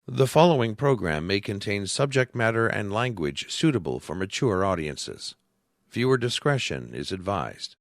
The following program may contain subject matter and language suitable for mature audiences. Viewer discretion is advised.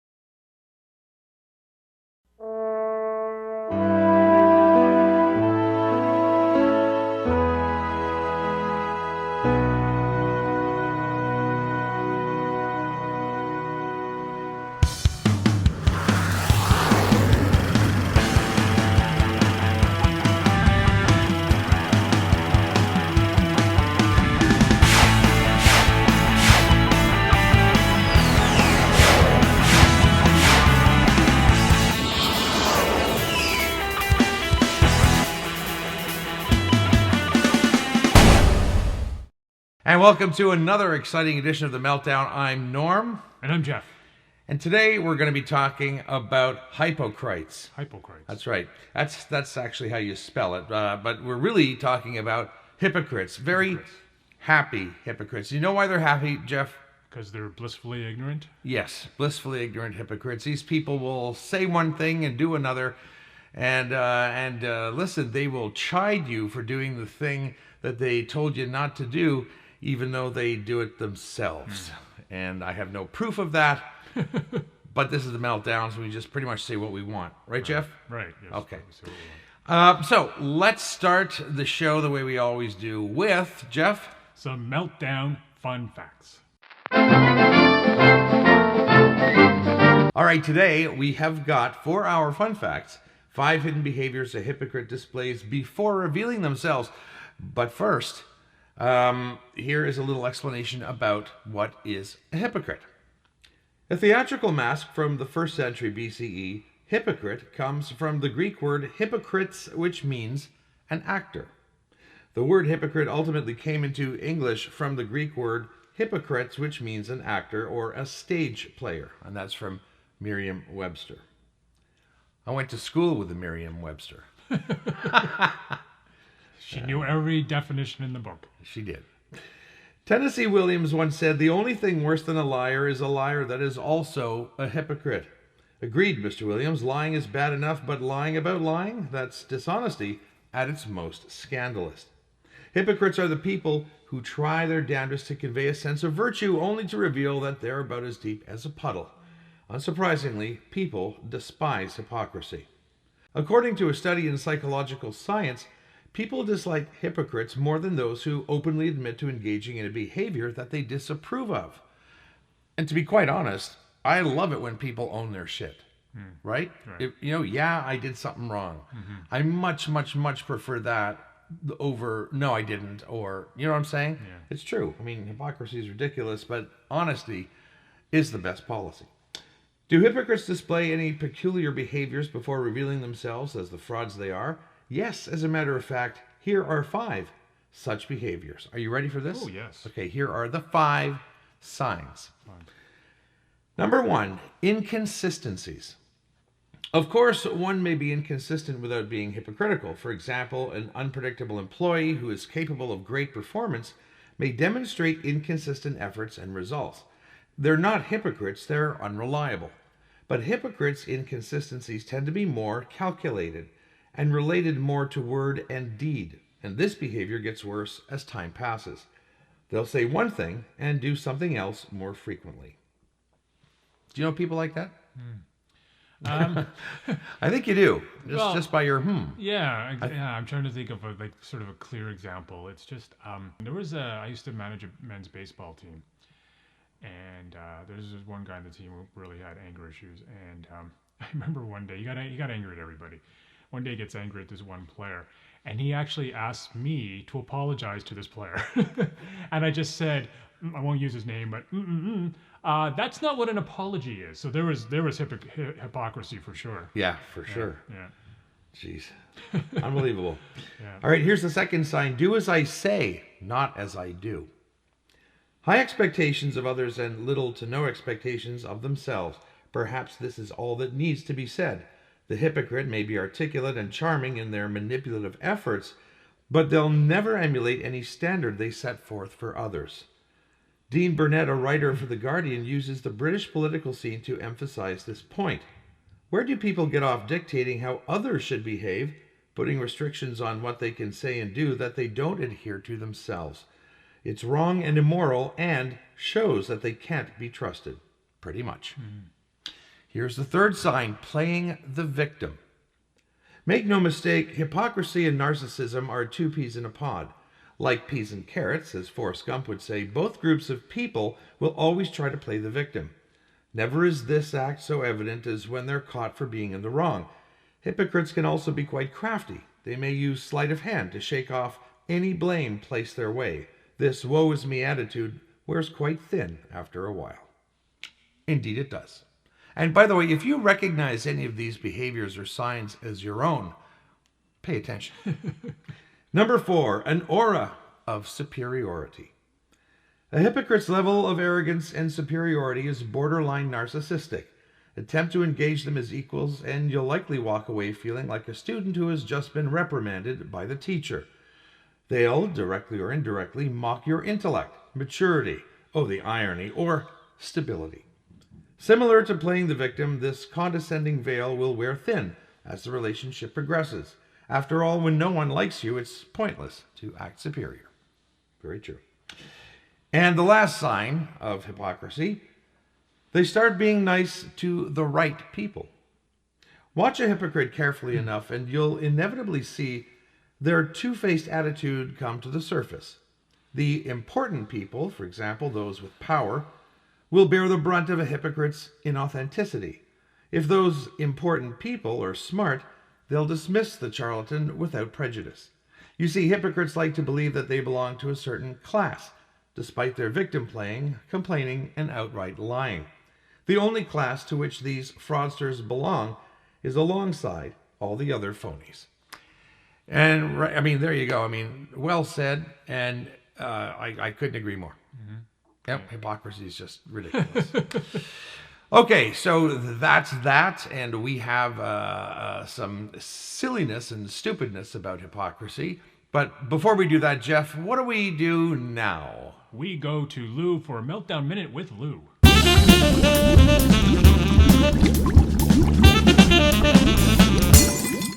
And welcome to another exciting edition of the Meltdown. I'm Norm. And I'm Jeff. And today we're going to be talking about hypocrites. Hypocrites. That's right. That's actually how you spell it. But we're really talking about hypocrites. Very happy hypocrites. You know why they're happy, Jeff? Because they're blissfully ignorant? Yes, blissfully ignorant hypocrites. These people will say one thing and do another. And listen, they will chide you for doing the thing that they told you not to do, even though they do it themselves. And I have no proof of that, but this is the Meltdown, so we just pretty much say what we want. Right, Jeff? Right. Yes, Okay. So So let's start the show the way we always do with, Jeff? some Meltdown fun facts. All right, today we have got, for our fun facts, 5 hidden behaviors a hypocrite displays before revealing themselves. But first, here is a little explanation about what is a hypocrite. A theatrical mask from the 1st century BCE, hypocrite comes from the Greek word hypocrites, which means an actor. The word hypocrite ultimately came into English from the Greek word hypocrites, which means an actor or a stage player, and that's from Merriam-Webster. I went to school with the Merriam-Webster. She knew every definition in the book. She did. Tennessee Williams once said, "The only thing worse than a liar is a liar that is also a hypocrite." Agreed, Mr. Williams. Lying is bad enough, but lying about lying? That's dishonesty at its most scandalous. Hypocrites are the people who try their damnedest to convey a sense of virtue only to reveal that they're about as deep as a puddle. Unsurprisingly, people despise hypocrisy. According to a study in psychological science, people dislike hypocrites more than those who openly admit to engaging in a behavior that they disapprove of. And to be quite honest, I love it when people own their shit. Right? Yeah, I did something wrong. I much prefer that over, no, I didn't, or, you know what I'm saying? Yeah. It's true. I mean, hypocrisy is ridiculous, but honesty is the best policy. Do hypocrites display any peculiar behaviors before revealing themselves as the frauds they are? Yes, as a matter of fact, here are 5 such behaviors. Are you ready for this? Oh, yes. Okay, here are the 5 signs. Fine. Number 1, inconsistencies. Of course, one may be inconsistent without being hypocritical. For example, an unpredictable employee who is capable of great performance may demonstrate inconsistent efforts and results. They're not hypocrites, they're unreliable. But hypocrites' inconsistencies tend to be more calculated and related more to word and deed, and this behavior gets worse as time passes. They'll say one thing and do something else more frequently. Do you know people like that? I think you do, just by your Yeah, I'm trying to think of a sort of a clear example. It's just I used to manage a men's baseball team, and there's this one guy on the team who really had anger issues. And I remember one day he got angry at everybody. One day he gets angry at this one player, and he actually asked me to apologize to this player. And I just said, I won't use his name, but that's not what an apology is. So there was hypocrisy for sure. Yeah, for sure. Yeah. Jeez. Unbelievable. Yeah. All right, here's the second sign. Do as I say, not as I do. High expectations of others and little to no expectations of themselves. Perhaps this is all that needs to be said. The hypocrite may be articulate and charming in their manipulative efforts, but they'll never emulate any standard they set forth for others. Dean Burnett, a writer for The Guardian, uses the British political scene to emphasize this point. Where do people get off dictating how others should behave putting restrictions on what they can say and do that they don't adhere to themselves. It's wrong and immoral and shows that they can't be trusted, pretty much. Here's the third sign, playing the victim. Make no mistake, hypocrisy and narcissism are two peas in a pod. Like peas and carrots, as Forrest Gump would say, both groups of people will always try to play the victim. Never is this act so evident as when they're caught for being in the wrong. Hypocrites can also be quite crafty. They may use sleight of hand to shake off any blame placed their way. This woe is me attitude wears quite thin after a while. Indeed it does. And by the way, if you recognize any of these behaviors or signs as your own, pay attention. Number 4, an aura of superiority. A hypocrite's level of arrogance and superiority is borderline narcissistic. Attempt to engage them as equals, and you'll likely walk away feeling like a student who has just been reprimanded by the teacher. They'll, directly or indirectly, mock your intellect, maturity, the irony, or stability. Similar to playing the victim, this condescending veil will wear thin as the relationship progresses. After all, when no one likes you, it's pointless to act superior. Very true. And the last sign of hypocrisy, they start being nice to the right people. Watch a hypocrite carefully enough and you'll inevitably see their two-faced attitude come to the surface. The important people, for example, those with power, will bear the brunt of a hypocrite's inauthenticity. If those important people are smart, they'll dismiss the charlatan without prejudice. You see, hypocrites like to believe that they belong to a certain class, despite their victim playing, complaining, and outright lying. The only class to which these fraudsters belong is alongside all the other phonies. And, there you go. Well said, and I couldn't agree more. Yep, hypocrisy is just ridiculous. Okay, so that's that, and we have some silliness and stupidness about hypocrisy. But before we do that, Jeff, what do we do now? We go to Lou for a Meltdown Minute with Lou.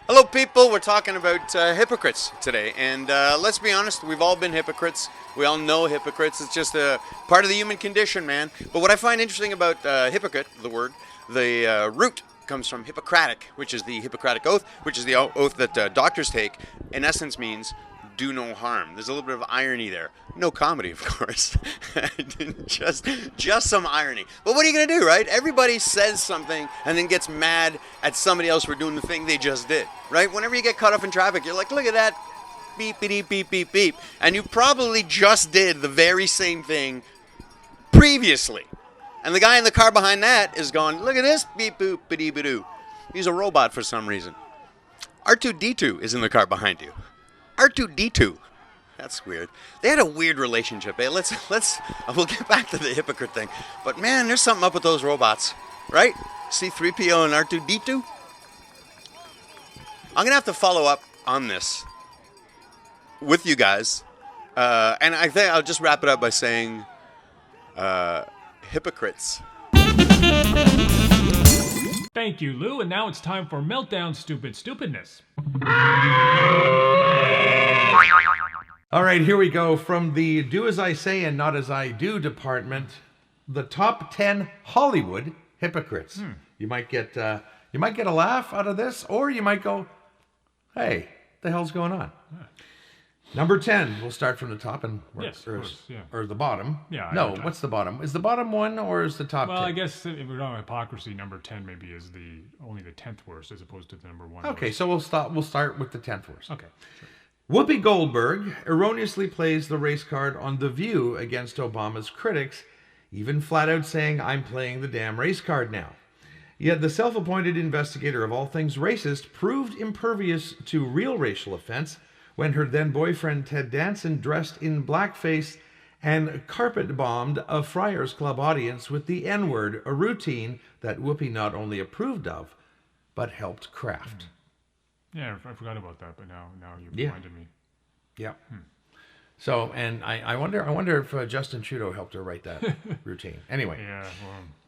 Hello people, we're talking about hypocrites today, and let's be honest, we've all been hypocrites. We all know hypocrites. It's just a part of the human condition, man. But what I find interesting about hypocrite, the word, the root comes from Hippocratic, which is the Hippocratic Oath, which is the oath that doctors take, in essence means do no harm. There's a little bit of irony there. No comedy, of course. just some irony. But what are you going to do, right? Everybody says something and then gets mad at somebody else for doing the thing they just did, right? Whenever you get caught up in traffic, you're like, look at that, beep, beep, beep, beep, beep. And you probably just did the very same thing previously. And the guy in the car behind that is going, look at this, beep, boop, ba-dee, ba-doo. He's a robot for some reason. R2-D2 is in the car behind you. R2-D2. That's weird. They had a weird relationship. Hey, we'll get back to the hypocrite thing. But man, there's something up with those robots, right? C-3PO and R2-D2. I'm going to have to follow up on this with you guys. And I think I'll just wrap it up by saying hypocrites. Thank you, Lou. And now it's time for Meltdown Stupidness. All right, here we go. From the Do As I Say and Not As I Do department, the top 10 Hollywood hypocrites. You might get a laugh out of this, or you might go, hey, the hell's going on? Number 10, we'll start from the top and work, yes, of course, yeah. Or the bottom. Yeah. No, what's the bottom? Is the bottom one or is the top 10? Well, I guess if we're on hypocrisy, number 10 maybe is only the 10th worst as opposed to the number 1. Okay, worst. so we'll start with the 10th worst. Okay. Sure. Whoopi Goldberg erroneously plays the race card on The View against Obama's critics, even flat out saying, I'm playing the damn race card now. Yet the self-appointed investigator of all things racist proved impervious to real racial offense when her then-boyfriend Ted Danson dressed in blackface and carpet-bombed a Friars Club audience with the N-word, a routine that Whoopi not only approved of, but helped craft. Yeah, I forgot about that, but now you reminded me. Yeah. So, and I wonder if Justin Trudeau helped her write that routine. Anyway. Yeah.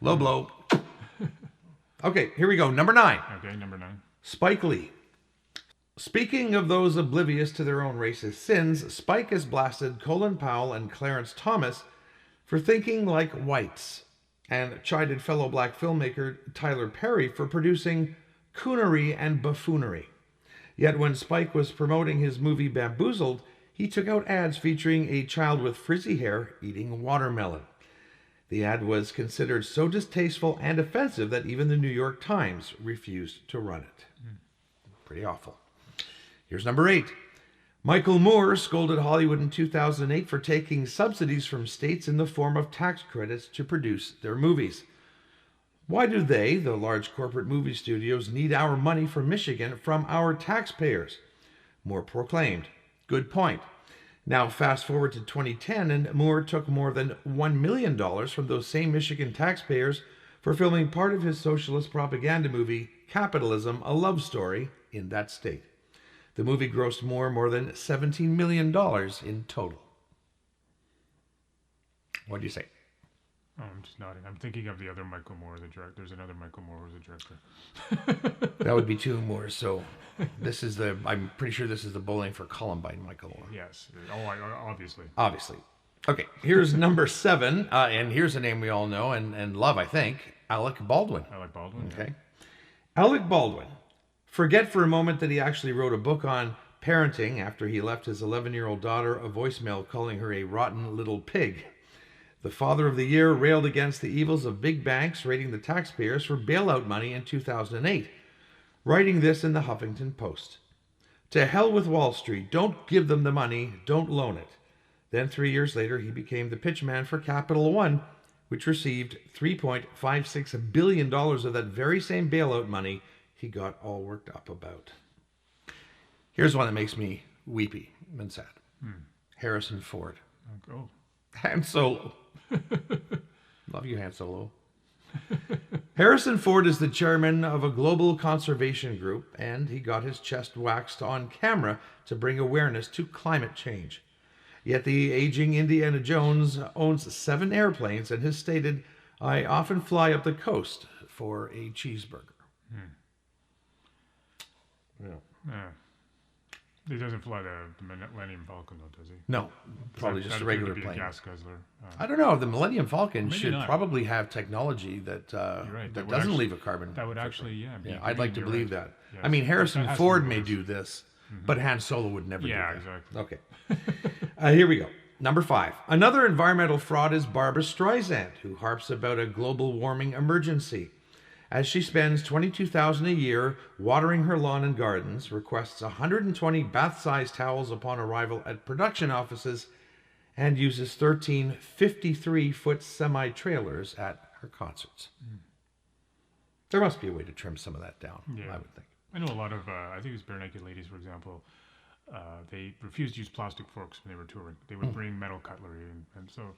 Low Well, blow. Okay, here we go. Number 9. Okay, number 9. Spike Lee. Speaking of those oblivious to their own racist sins, Spike has blasted Colin Powell and Clarence Thomas for thinking like whites, and chided fellow black filmmaker Tyler Perry for producing coonery and buffoonery. Yet when Spike was promoting his movie Bamboozled, he took out ads featuring a child with frizzy hair eating watermelon. The ad was considered so distasteful and offensive that even the New York Times refused to run it. Pretty awful. Here's number 8. Michael Moore scolded Hollywood in 2008 for taking subsidies from states in the form of tax credits to produce their movies. Why do they, the large corporate movie studios, need our money from Michigan from our taxpayers? Moore proclaimed. Good point. Now fast forward to 2010 and Moore took more than $1 million from those same Michigan taxpayers for filming part of his socialist propaganda movie, Capitalism, A Love Story, in that state. The movie grossed more than $17 million in total. What do you say? Oh, I'm just nodding. I'm thinking of the other Michael Moore, the director. There's another Michael Moore who's a director. That would be 2 more. So this is I'm pretty sure this is the Bowling for Columbine Michael Moore. Yes. Oh, obviously. Obviously. Okay, here's number 7. And here's a name we all know and love, I think. Alec Baldwin. Alec Baldwin. Okay. Yeah. Alec Baldwin. Forget for a moment that he actually wrote a book on parenting after he left his 11-year-old daughter a voicemail calling her a rotten little pig. The Father of the Year railed against the evils of big banks raiding the taxpayers for bailout money in 2008, writing this in the Huffington Post. To hell with Wall Street. Don't give them the money. Don't loan it. Then 3 years later, he became the pitchman for Capital One, which received $3.56 billion of that very same bailout money he got all worked up about. Here's one that makes me weepy and sad. Harrison Ford. Oh. Han Solo. Love you, Han Solo. Harrison Ford is the chairman of a global conservation group, and he got his chest waxed on camera to bring awareness to climate change. Yet the aging Indiana Jones owns 7 airplanes and has stated, "I often fly up the coast for a cheeseburger." Yeah. He doesn't fly the Millennium Falcon, though, does he? No, probably just a regular be plane. A gas guzzler. I don't know. The Millennium Falcon should not. probably have technology that right. that doesn't leave a carbon. That would actually, be I'd like to believe right. that. Yes. I mean, Harrison That Ford may do this, but Han Solo would never do that. Yeah, exactly. Okay. Here we go. Number 5. Another environmental fraud is Barbra Streisand, who harps about a global warming emergency. As she spends $22,000 a year watering her lawn and gardens, requests 120 bath-sized towels upon arrival at production offices, and uses 13 53-foot semi-trailers at her concerts. There must be a way to trim some of that down, I would think. I know a lot of, I think it was Bare Naked Ladies, for example, they refused to use plastic forks when they were touring. They would bring metal cutlery, and so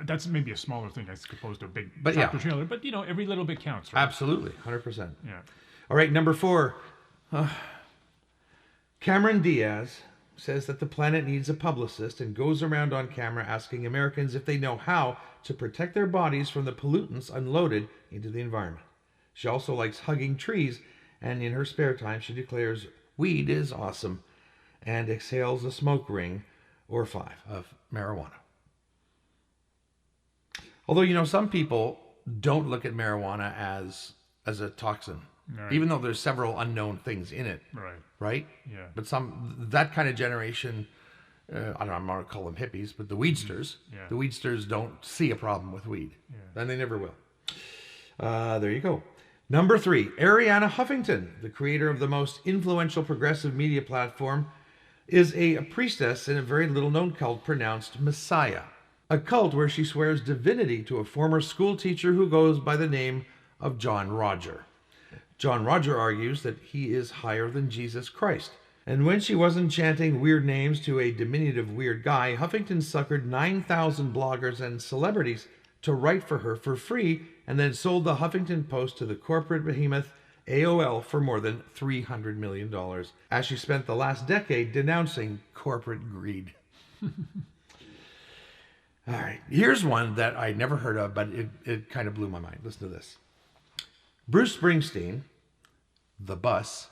that's maybe a smaller thing as opposed to a big tractor trailer. But every little bit counts, right? Absolutely, 100%. Yeah. All right, number 4. Cameron Diaz says that the planet needs a publicist and goes around on camera asking Americans if they know how to protect their bodies from the pollutants unloaded into the environment. She also likes hugging trees, and in her spare time she declares weed is awesome, and exhales a smoke ring or 5 of marijuana. Although, some people don't look at marijuana as a toxin, right. Even though there's several unknown things in it. Right? Yeah. But that kind of generation, I'm not going to call them hippies, but the weedsters, the weedsters don't see a problem with weed. Yeah. And they never will. There you go. Number 3, Arianna Huffington, the creator of the most influential progressive media platform, is a priestess in a very little-known cult pronounced Messiah, a cult where she swears divinity to a former school teacher who goes by the name of John Roger. John Roger argues that he is higher than Jesus Christ, and when she wasn't chanting weird names to a diminutive weird guy, Huffington suckered 9,000 bloggers and celebrities to write for her for free, and then sold the Huffington Post to the corporate behemoth AOL for more than $300 million, as she spent the last decade denouncing corporate greed. All right, here's one that I never heard of, but it kind of blew my mind. Listen to this. Bruce Springsteen, the bus,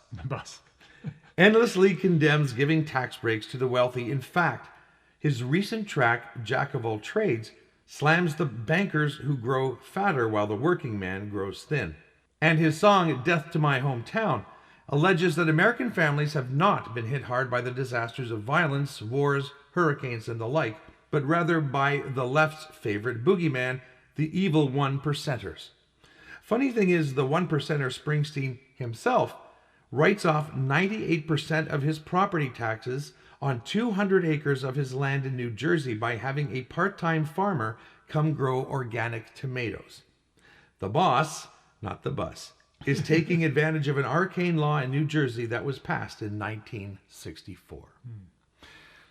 endlessly condemns giving tax breaks to the wealthy. In fact, his recent track, Jack of All Trades, slams the bankers who grow fatter while the working man grows thin. And his song, Death to My Hometown, alleges that American families have not been hit hard by the disasters of violence, wars, hurricanes, and the like, but rather by the left's favorite boogeyman, the evil 1%ers. Funny thing is, the 1%er Springsteen himself writes off 98% of his property taxes on 200 acres of his land in New Jersey by having a part-time farmer come grow organic tomatoes. The boss, not the bus, is taking advantage of an arcane law in New Jersey that was passed in 1964.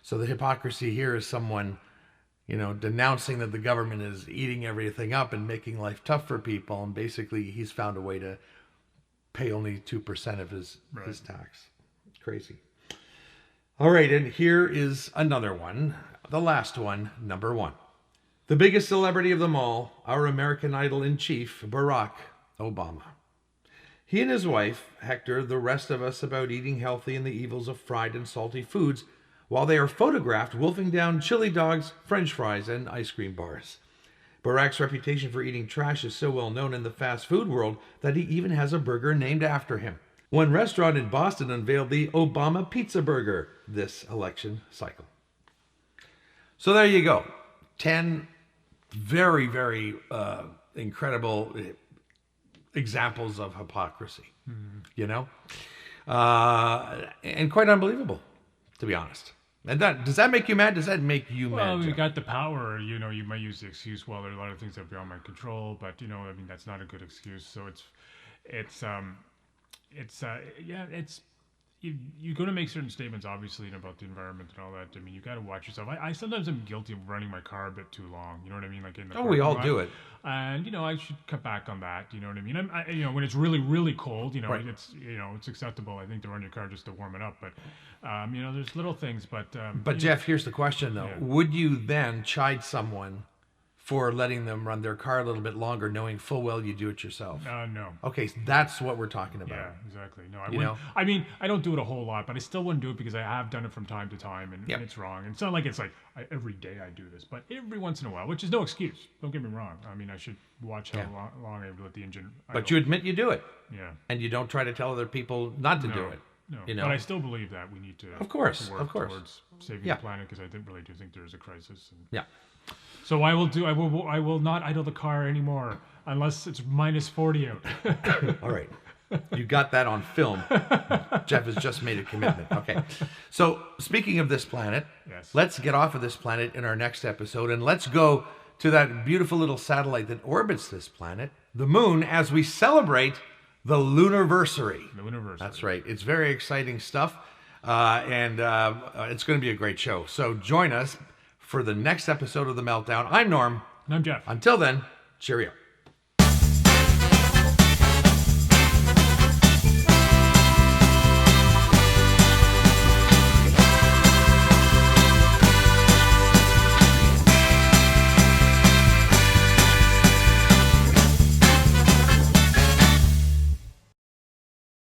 So the hypocrisy here is someone, denouncing that the government is eating everything up and making life tough for people, and basically he's found a way to pay only 2% of his tax. Crazy. All right, and here is another one, the last one, number 1. The biggest celebrity of them all, our American Idol in chief, Barack Obama. He and his wife hector the rest of us about eating healthy and the evils of fried and salty foods, while they are photographed wolfing down chili dogs, french fries, and ice cream bars. Barack's reputation for eating trash is so well known in the fast food world that he even has a burger named after him. One restaurant in Boston unveiled the Obama Pizza Burger this election cycle. So there you go. 10 very, very incredible examples of hypocrisy, and quite unbelievable, to be honest. And does that make you mad? Does that make you mad? Well, you Jeff? got the power, you might use the excuse, well, there are a lot of things that are beyond my control, but, that's not a good excuse. So you're going to make certain statements, obviously, about the environment and all that. I mean, you got to watch yourself. I sometimes am guilty of running my car a bit too long. You know what I mean? Like in the We all lot. do it. And I should cut back on that. You know what I mean? When it's really, really cold, Right. it's acceptable, I think, to run your car just to warm it up. But there's little things. But Jeff, here's the question though: would you then chide someone for letting them run their car a little bit longer, knowing full well you do it yourself? No. Okay, so that's what we're talking about. Yeah, exactly. No, I wouldn't. I mean, I don't do it a whole lot, but I still wouldn't do it because I have done it from time to time, and it's wrong. And it's not like every day I do this, but every once in a while, which is no excuse. Don't get me wrong. I mean, I should watch how long I let the engine. But you admit you do it. Yeah. And you don't try to tell other people not to do it. No. But I still believe that we need to. Of course. Work towards saving the planet, because I really do think there is a crisis. And so I will not idle the car anymore unless it's minus 40 out. All right. You got that on film. Jeff has just made a commitment. Okay. So speaking of this planet, let's get off of this planet in our next episode, and let's go to that beautiful little satellite that orbits this planet, the moon, as we celebrate the Lunarversary. The Lunarversary. That's right. It's very exciting stuff, and it's going to be a great show. So join us for the next episode of The Meltdown. I'm Norm. And I'm Jeff. Until then, cheerio.